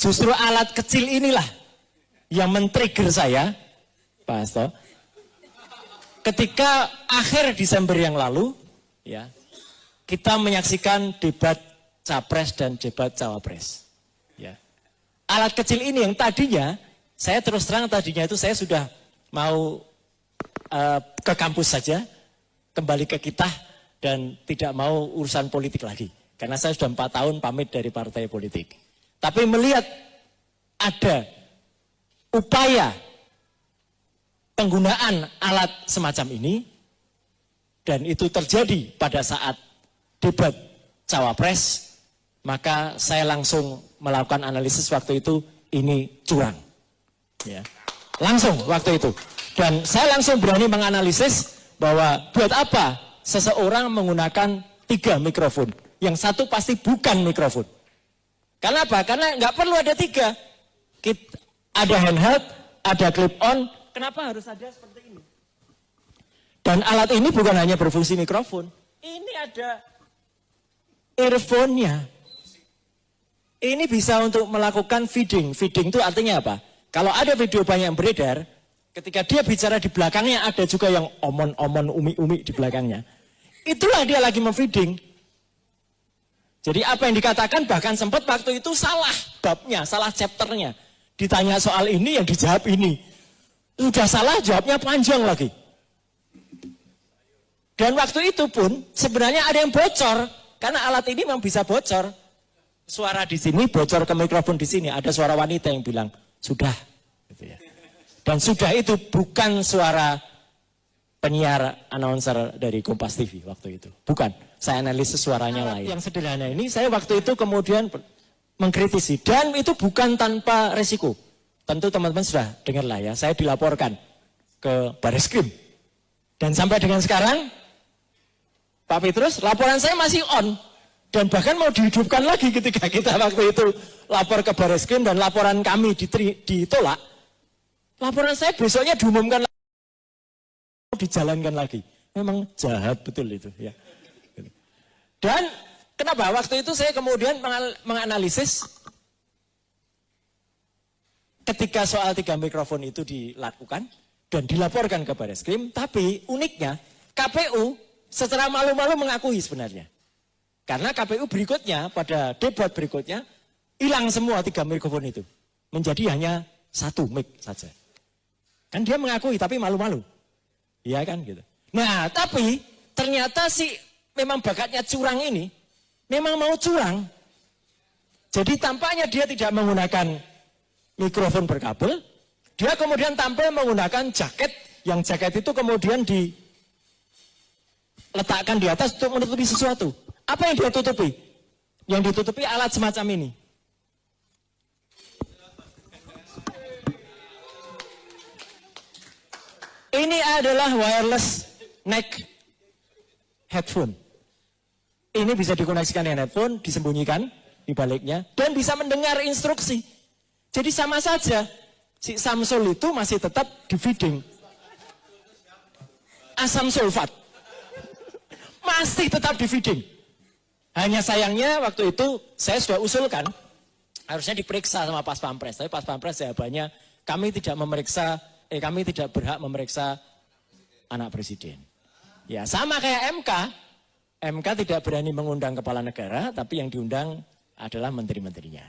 Justru alat kecil inilah yang men-trigger saya, Pak Hasto. Ketika akhir Desember yang lalu, ya, kita menyaksikan debat Capres dan debat Cawapres. Ya. Alat kecil ini yang tadinya, saya terus terang tadinya itu saya sudah mau ke kampus saja, kembali ke kita, dan tidak mau urusan politik lagi. Karena saya sudah 4 tahun pamit dari partai politik. Tapi melihat ada upaya penggunaan alat semacam ini, dan itu terjadi pada saat debat Cawapres, maka saya langsung melakukan analisis waktu itu, ini curang. Ya. Langsung waktu itu. Dan saya langsung berani menganalisis bahwa buat apa seseorang menggunakan 3 mikrofon. Yang satu pasti bukan mikrofon. Karena apa? Karena nggak perlu ada 3. Ada handheld, ada clip on. Kenapa harus ada seperti ini? Dan alat ini bukan hanya berfungsi mikrofon. Ini ada earphone-nya. Ini bisa untuk melakukan feeding. Feeding itu artinya apa? Kalau ada video banyak yang beredar, ketika dia bicara di belakangnya ada juga yang omon-omon, umi-umi di belakangnya. Itulah dia lagi memfeeding. Jadi apa yang dikatakan bahkan sempat waktu itu salah babnya, salah chapternya. Ditanya soal ini yang dijawab ini. Sudah salah jawabnya panjang lagi. Dan waktu itu pun sebenarnya ada yang bocor. Karena alat ini memang bisa bocor. Suara di sini bocor ke mikrofon di sini. Ada suara wanita yang bilang, sudah. Gitu ya. Dan sudah itu bukan suara penyiar announcer dari Kompas TV waktu itu. Bukan, saya analisis suaranya lain. Yang sederhana ini saya waktu itu kemudian mengkritisi. Dan itu bukan tanpa resiko. Tentu teman-teman sudah dengar lah ya, saya dilaporkan ke Bareskrim. Dan sampai dengan sekarang, Pak Petrus, laporan saya masih on. Dan bahkan mau dihidupkan lagi ketika kita waktu itu lapor ke Bareskrim dan laporan kami ditolak. Laporan saya besoknya diumumkan lagi, dijalankan lagi. Memang jahat betul itu ya. Dan kenapa? Waktu itu saya kemudian menganalisis ketika soal 3 mikrofon itu dilakukan dan dilaporkan ke Bareskrim, tapi uniknya KPU secara malu-malu mengakui sebenarnya. Karena KPU berikutnya, pada debat berikutnya, hilang semua 3 mikrofon itu. Menjadi hanya 1 mic saja. Kan dia mengakui tapi malu-malu. Iya kan gitu. Nah tapi ternyata si memang bakatnya curang ini, memang mau curang. Jadi tampaknya dia tidak menggunakan mikrofon berkabel, dia kemudian tampil menggunakan jaket, yang jaket itu kemudian diletakkan di atas untuk menutupi sesuatu. Apa yang dia tutupi? Yang ditutupi alat semacam ini. Ini adalah wireless neck headphone. Ini bisa dikoneksikan dengan headphone, disembunyikan di baliknya, dan bisa mendengar instruksi. Jadi sama saja, si Samsul itu masih tetap di feeding. Asam sulfat. Masih tetap di feeding. Hanya sayangnya waktu itu saya sudah usulkan, harusnya diperiksa sama Pas Pampres. Tapi Pas Pampres jawabannya, kami tidak berhak memeriksa anak presiden. Ya sama kayak MK. MK tidak berani mengundang kepala negara, tapi yang diundang adalah menteri-menterinya.